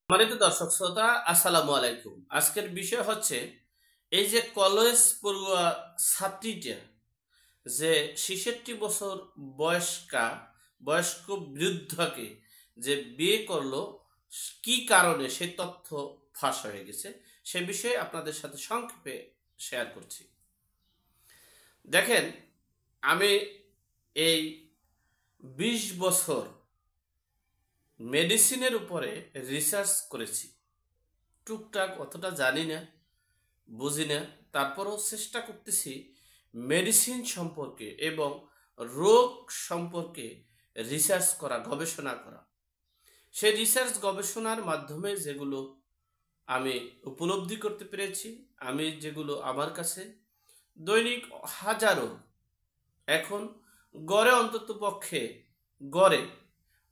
সম্মানিত দর্শক শ্রোতা, আসসালামু আলাইকুম। আজকের বিষয় হচ্ছে এই যে কলেজ পড়ুয়া ছাত্রীটা যে ৬৬ বছর বয়স্ক বৃদ্ধকে যে বিয়ে করলো, কি কারণে সে তথ্য ফাঁস হয়ে গেছে সে বিষয়ে আপনাদের সাথে সংক্ষেপে শেয়ার করছি। দেখেন, আমি এই ২০ বছর মেডিসিনের উপরে রিসার্চ করেছি। টুকটাক অতটা জানি না, বুঝি না, তারপরও চেষ্টা করতেছি মেডিসিন সম্পর্কে এবং রোগ সম্পর্কে রিসার্চ করা, গবেষণা করা। সেই রিসার্চ গবেষণার মাধ্যমে যেগুলো আমি উপলব্ধি করতে পেরেছি, আমি যেগুলো আমার কাছে দৈনিক হাজারো, এখন গড়ে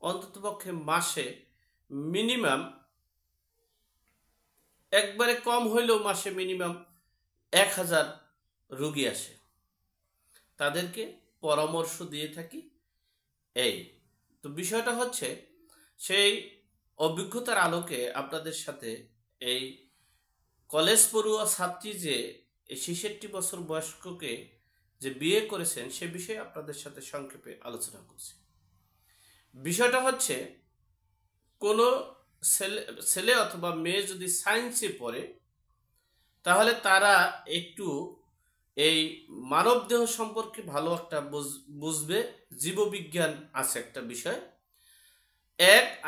অন্ততপক্ষে মাসে মিনিমাম, একবারে কম হইলেও মাসে মিনিমাম ১,০০০ রোগী আসে। তাদেরকে পরামর্শ দিয়ে থাকি। এই তো বিষয়টা হচ্ছে, সেই অভিজ্ঞতার আলোকে আপনাদের সাথে এই কলেজ পড়ুয়া ছাত্রী যে ৬৬ বছর বয়স্ককে যে বিয়ে করেছেন সে বিষয়ে আপনাদের সাথে সংক্ষেপে আলোচনা করছি। বিষয়টা হচ্ছে, কোনো ছেলে অথবা মেয়ে যদি সায়েন্সে পড়ে তাহলে তারা একটু এই মানবদেহ সম্পর্কে ভালো একটা বুঝবে। জীববিজ্ঞান আছে একটা বিষয়,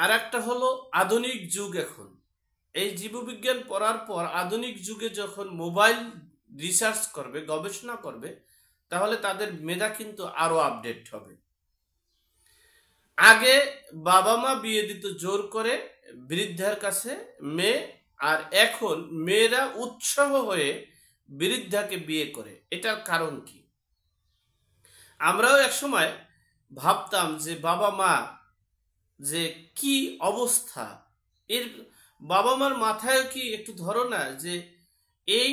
আর একটা হলো আধুনিক যুগ। এখন এই জীববিজ্ঞান পড়ার পর আধুনিক যুগে যখন মোবাইল রিসার্চ করবে, গবেষণা করবে, তাহলে তাদের মেধা কিন্তু আরো আপডেট হবে। আগে বাবা মা বিয়ে দিত জোর করে বৃদ্ধার কাছে মেয়ে, আর এখন মেয়েরা উৎসাহ হয়ে বৃদ্ধাকে বিয়ে করে। এটার কারণ কি? আমরাও একসময় ভাবতাম যে বাবা মা যে কি অবস্থা, এর বাবা মার মাথায় কি একটু ধরো না যে এই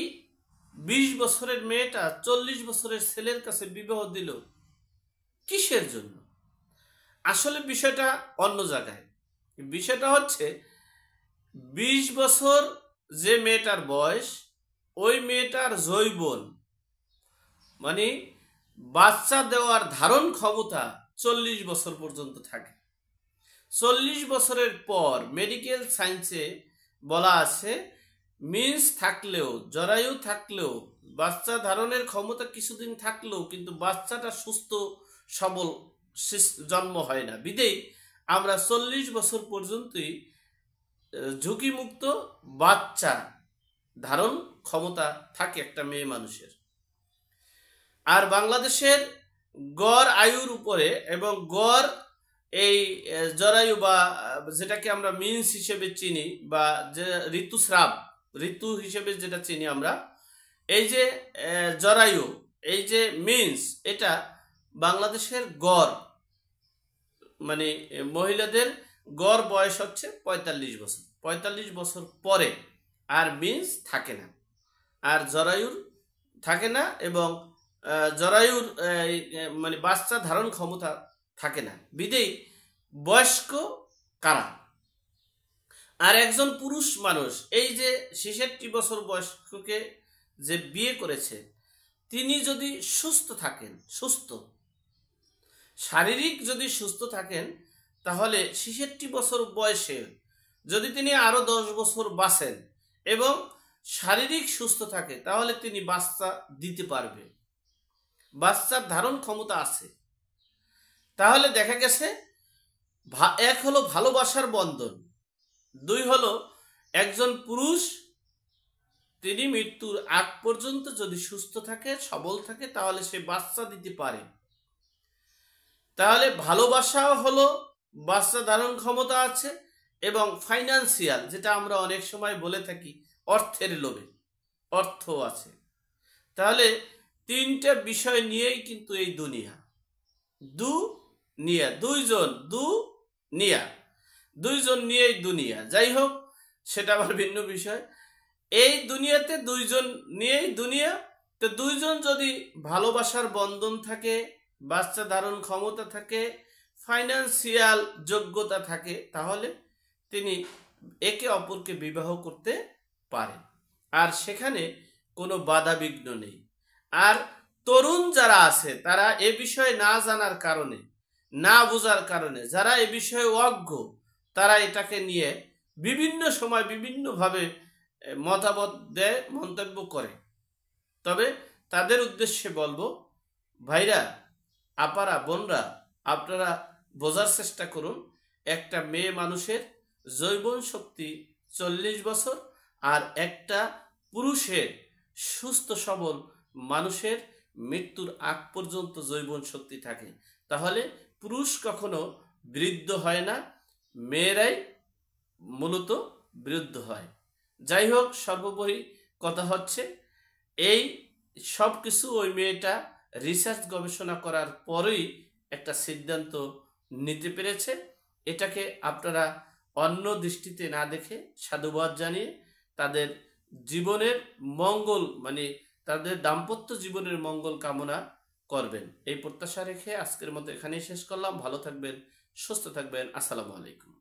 ২০ বছরের মেয়েটা ৪০ বছরের ছেলের কাছে বিবাহ দিল কিসের জন্য? আসলে বিষয়টা অন্য জায়গায়। বিষয়টা হচ্ছে, ২০ বছর যে মেয়েটার বয়স, ওই মেয়েটার যৌবন মানে বাচ্চা দেওয়ার ধারণ ক্ষমতা ৪০ বছর পর্যন্ত থাকে। ৪০ বছরের পর মেডিকেল সায়েন্সে বলা আছে, মিন্স থাকলেও, জরায়ু থাকলেও, বাচ্চা ধারণের ক্ষমতা কিছুদিন থাকলেও কিন্তু বাচ্চাটা সুস্থ সবল জন্ম হয় না। বিদেই আমরা ৪০ বছর পর্যন্তই ঝুঁকিমুক্ত বাচ্চা ধারণ ক্ষমতা থাকে একটা মেয়ে মানুষের। আর বাংলাদেশের গড় আয়ুর উপরে এবং গড় এই জরায়ু বা যেটাকে আমরা মিন্স হিসেবে চিনি, বা যে ঋতু হিসেবে যেটা চিনি আমরা, এই যে জরায়ু, এই যে মিন্স, এটা বাংলাদেশের গড় মানে মহিলাদের গড় বয়স হচ্ছে ৪৫ বছর। ৪৫ বছর পরে আর মিন্স থাকে না, আর জরায়ুর থাকে না, এবং জরায়ুর মানে বাচ্চা ধারণ ক্ষমতা থাকে না। বিদেই বয়স্ক কারা? আর একজন পুরুষ মানুষ এই যে ৬৬ বছর বয়স্ককে যে বিয়ে করেছে, তিনি যদি সুস্থ থাকেন, শারীরিক যদি সুস্থ থাকেন, তাহলে ৬৬ বছর বয়সে যদি তিনি আরো ১০ বছর বাঁচেন এবং শারীরিক সুস্থ থাকে, তাহলে তিনি বাচ্চা দিতে পারবে, বাচ্চার ধারণ ক্ষমতা আছে। তাহলে দেখা গেছে, এক হলো ভালোবাসার বন্ধন, দুই হলো একজন পুরুষ তিনি মৃত্যুর আগ পর্যন্ত যদি সুস্থ থাকে, সবল থাকে, তাহলে সে বাচ্চা দিতে পারে। তাহলে ভালোবাসাও হলো, বাচ্চা ধারণ ক্ষমতা আছে, এবং ফাইন্যান্সিয়াল, যেটা আমরা অনেক সময় বলে থাকি অর্থের লোভে, অর্থ আছে। তাহলে তিনটা বিষয় নিয়েই কিন্তু এই দুনিয়া, দুইজন নিয়েই দুনিয়া। যাই হোক, সেটা আবার ভিন্ন বিষয়। এই দুনিয়াতে দুইজন নিয়েই দুনিয়া। তো দুইজন যদি ভালোবাসার বন্ধন থাকে, বাচ্চা ধারণ ক্ষমতা থাকে, ফাইন্যান্সিয়াল যোগ্যতা থাকে, তাহলে তিনি একে অপরকে বিবাহ করতে পারে, আর সেখানে কোনো বাধা বিঘ্ন নেই। আর তরুণ যারা আছে তারা এ বিষয়ে না জানার কারণে, না বোঝার কারণে, যারা এ বিষয়ে অজ্ঞ, তারা এটাকে নিয়ে বিভিন্ন সময় বিভিন্নভাবে মতামত দেয়, মন্তব্য করে। তবে তাদের উদ্দেশ্যে বলবো, ভাইরা, আপারা, বোনরা, আপনারা বোঝার চেষ্টা করুন, একটা মেয়ে মানুষের যৌবন শক্তি 40 বছর, আর একটা পুরুষের, সুস্থ সবল মানুষের মৃত্যুর আগ পর্যন্ত যৌবন শক্তি থাকে। তাহলে পুরুষ কখনো বৃদ্ধ হয় না, মেয়েরাই মূলত বৃদ্ধ হয়। যাই হোক, সর্বোপরি কথা হচ্ছে, এই সব কিছু ওই মেয়েটা রিসার্চ গবেষণা করার পরেই একটা সিদ্ধান্ত নিতে পেরেছে। এটাকে আপনারা অন্য দৃষ্টিতে না দেখে সাধুবাদ জানিয়ে তাদের জীবনের মঙ্গল, মানে তাদের দাম্পত্য জীবনের মঙ্গল কামনা করবেন, এই প্রত্যাশা রেখে আজকের মতো এখানেই শেষ করলাম। ভালো থাকবেন, সুস্থ থাকবেন। আসসালামু আলাইকুম।